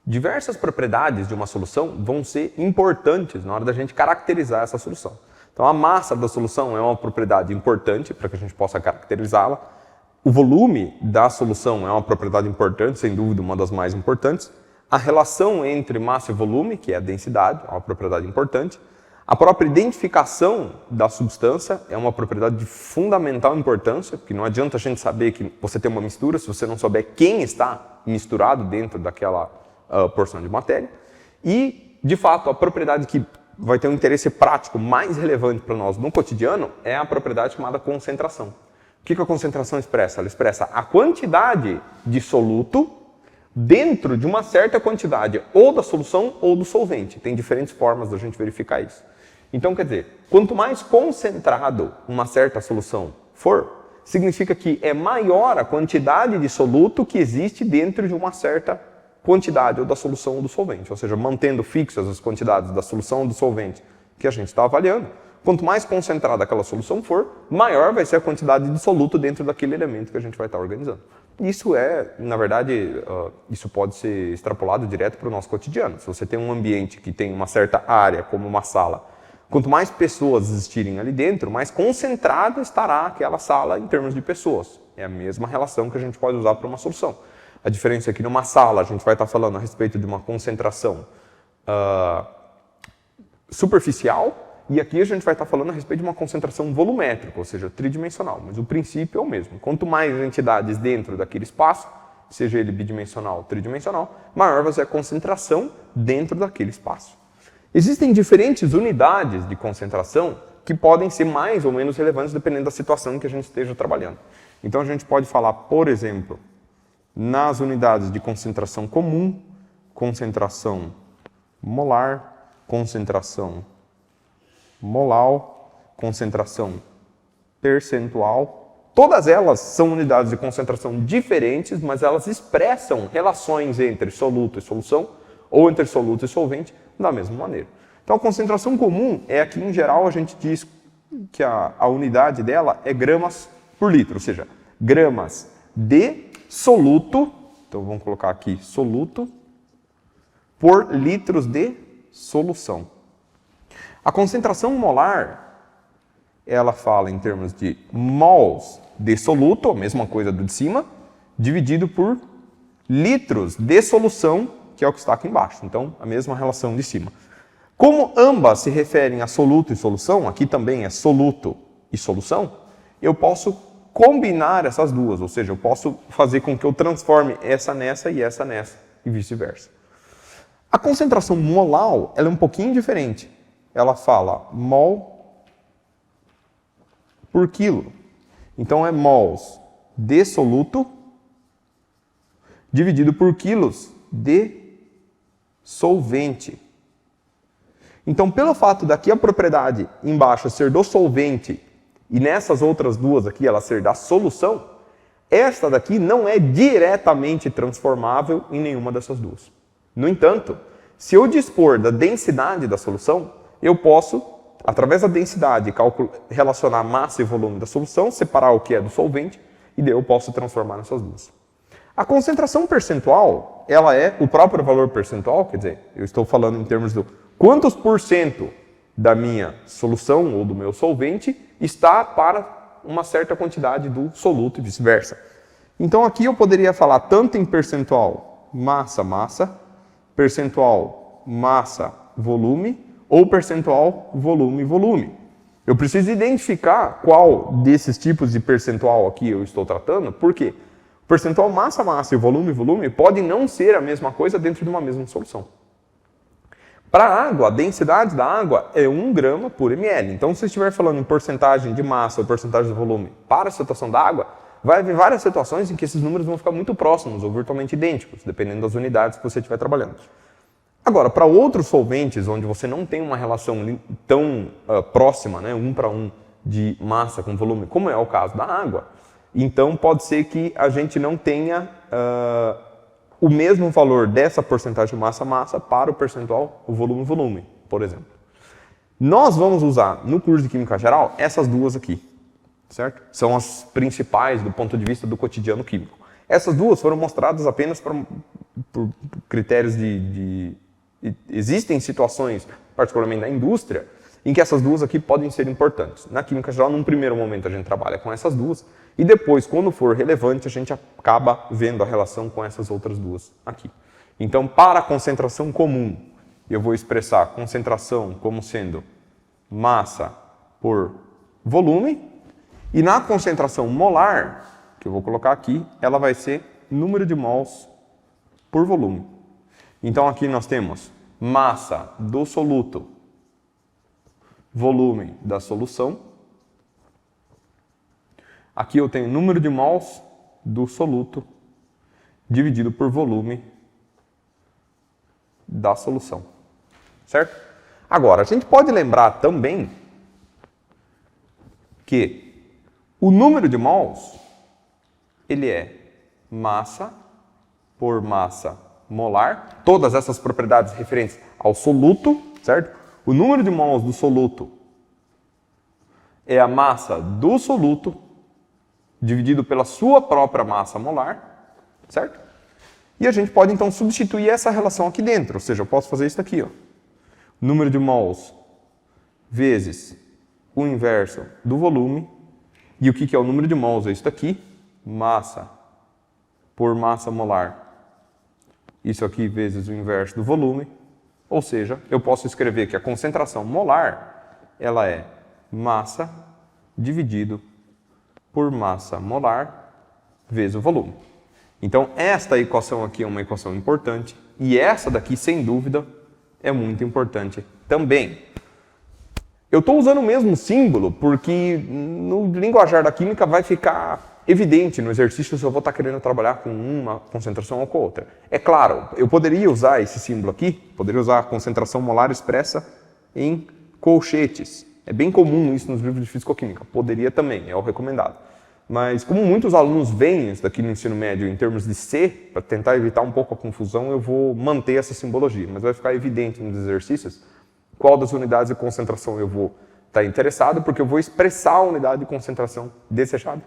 Diversas propriedades de uma solução vão ser importantes na hora da gente caracterizar essa solução. Então, a massa da solução é uma propriedade importante para que a gente possa caracterizá-la. O volume da solução é uma propriedade importante, sem dúvida, uma das mais importantes. A relação entre massa e volume, que é a densidade, é uma propriedade importante. A própria identificação da substância é uma propriedade de fundamental importância, porque não adianta a gente saber que você tem uma mistura se você não souber quem está misturado dentro daquela porção de matéria. E, de fato, a propriedade que vai ter um interesse prático mais relevante para nós no cotidiano é a propriedade chamada concentração. O que a concentração expressa? Ela expressa a quantidade de soluto dentro de uma certa quantidade, ou da solução ou do solvente. Tem diferentes formas da gente verificar isso. Então, quer dizer, quanto mais concentrado uma certa solução for, significa que é maior a quantidade de soluto que existe dentro de uma certa quantidade, ou da solução ou do solvente. Ou seja, mantendo fixas as quantidades da solução ou do solvente que a gente está avaliando, quanto mais concentrada aquela solução for, maior vai ser a quantidade de soluto dentro daquele elemento que a gente vai estar organizando. Isso na verdade, isso pode ser extrapolado direto para o nosso cotidiano. Se você tem um ambiente que tem uma certa área, como uma sala, quanto mais pessoas existirem ali dentro, mais concentrada estará aquela sala em termos de pessoas. É a mesma relação que a gente pode usar para uma solução. A diferença é que numa sala a gente vai estar falando a respeito de uma concentração superficial, e aqui a gente vai estar falando a respeito de uma concentração volumétrica, ou seja, tridimensional. Mas o princípio é o mesmo. Quanto mais entidades dentro daquele espaço, seja ele bidimensional ou tridimensional, maior vai ser a concentração dentro daquele espaço. Existem diferentes unidades de concentração que podem ser mais ou menos relevantes dependendo da situação em que a gente esteja trabalhando. Então a gente pode falar, por exemplo, nas unidades de concentração comum, concentração molar, concentração molar, concentração percentual. Todas elas são unidades de concentração diferentes, mas elas expressam relações entre soluto e solução, ou entre soluto e solvente, da mesma maneira. Então a concentração comum é aqui, em geral, a gente diz que a unidade dela é gramas por litro, ou seja, gramas de soluto, então vamos colocar aqui soluto, por litros de solução. A concentração molar, ela fala em termos de mols de soluto, a mesma coisa do de cima, dividido por litros de solução, que é o que está aqui embaixo. Então, a mesma relação de cima. Como ambas se referem a soluto e solução, aqui também é soluto e solução, eu posso combinar essas duas, ou seja, eu posso fazer com que eu transforme essa nessa e vice-versa. A concentração molar, ela é um pouquinho diferente. Ela fala mol por quilo. Então é mols de soluto dividido por quilos de solvente. Então, pelo fato daqui a propriedade embaixo ser do solvente e nessas outras duas aqui ela ser da solução, esta daqui não é diretamente transformável em nenhuma dessas duas. No entanto, se eu dispor da densidade da solução, eu posso, através da densidade, relacionar massa e volume da solução, separar o que é do solvente, e daí eu posso transformar nessas duas. A concentração percentual, ela é o próprio valor percentual, quer dizer, eu estou falando em termos do quantos por cento da minha solução ou do meu solvente está para uma certa quantidade do soluto e vice-versa. Então aqui eu poderia falar tanto em percentual massa-massa, percentual massa-volume, ou percentual volume-volume. Eu preciso identificar qual desses tipos de percentual aqui eu estou tratando, porque o percentual massa-massa e volume-volume podem não ser a mesma coisa dentro de uma mesma solução. Para a água, a densidade da água é 1 grama por ml. Então, se você estiver falando em porcentagem de massa ou porcentagem de volume para a situação da água, vai haver várias situações em que esses números vão ficar muito próximos ou virtualmente idênticos, dependendo das unidades que você estiver trabalhando. Agora, para outros solventes, onde você não tem uma relação tão próxima, né, 1 para 1, de massa com volume, como é o caso da água, então pode ser que a gente não tenha o mesmo valor dessa porcentagem massa-massa para o percentual volume-volume, por exemplo. Nós vamos usar, no curso de Química Geral, essas duas aqui, certo? São as principais do ponto de vista do cotidiano químico. Essas duas foram mostradas apenas para por critérios existem situações, particularmente na indústria, em que essas duas aqui podem ser importantes. Na química geral, num primeiro momento, a gente trabalha com essas duas, e depois, quando for relevante, a gente acaba vendo a relação com essas outras duas aqui. Então, para a concentração comum, eu vou expressar a concentração como sendo massa por volume, e na concentração molar, que eu vou colocar aqui, ela vai ser número de mols por volume. Então, aqui nós temos massa do soluto, volume da solução. Aqui eu tenho número de mols do soluto dividido por volume da solução. Certo? Agora, a gente pode lembrar também que o número de mols, ele é massa por massa molar, todas essas propriedades referentes ao soluto, certo? O número de mols do soluto é a massa do soluto dividido pela sua própria massa molar, certo? E a gente pode então substituir essa relação aqui dentro, ou seja, eu posso fazer isso aqui, ó. Número de mols vezes o inverso do volume. E o que é o número de mols? É isso aqui, massa por massa molar. Isso aqui vezes o inverso do volume. Ou seja, eu posso escrever que a concentração molar, ela é massa dividido por massa molar vezes o volume. Então, esta equação aqui é uma equação importante. E essa daqui, sem dúvida, é muito importante também. Eu estou usando o mesmo símbolo porque no linguajar da química vai ficar evidente no exercício se eu vou estar querendo trabalhar com uma concentração ou com outra. É claro, eu poderia usar esse símbolo aqui, poderia usar a concentração molar expressa em colchetes. É bem comum isso nos livros de fisicoquímica. Poderia também, é o recomendado. Mas como muitos alunos veem isso daqui no ensino médio em termos de C, para tentar evitar um pouco a confusão, eu vou manter essa simbologia. Mas vai ficar evidente nos exercícios qual das unidades de concentração eu vou estar interessado, porque eu vou expressar a unidade de concentração desejada.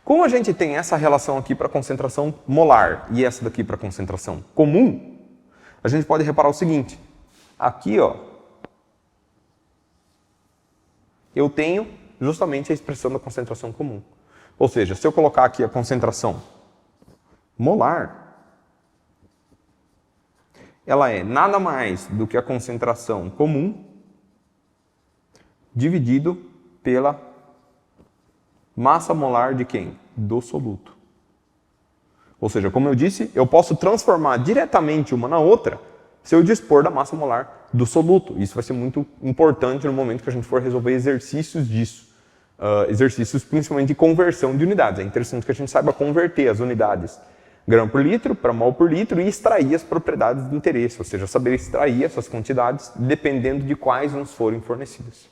Como a gente tem essa relação aqui para concentração molar e essa daqui para concentração comum, a gente pode reparar o seguinte. Aqui, ó, eu tenho justamente a expressão da concentração comum. Ou seja, se eu colocar aqui a concentração molar, ela é nada mais do que a concentração comum dividido pela massa molar de quem? Do soluto. Ou seja, como eu disse, eu posso transformar diretamente uma na outra se eu dispor da massa molar do soluto. Isso vai ser muito importante no momento que a gente for resolver exercícios disso. Exercícios principalmente de conversão de unidades. É interessante que a gente saiba converter as unidades grama por litro para mol por litro e extrair as propriedades de interesse, ou seja, saber extrair essas quantidades dependendo de quais nos forem fornecidas.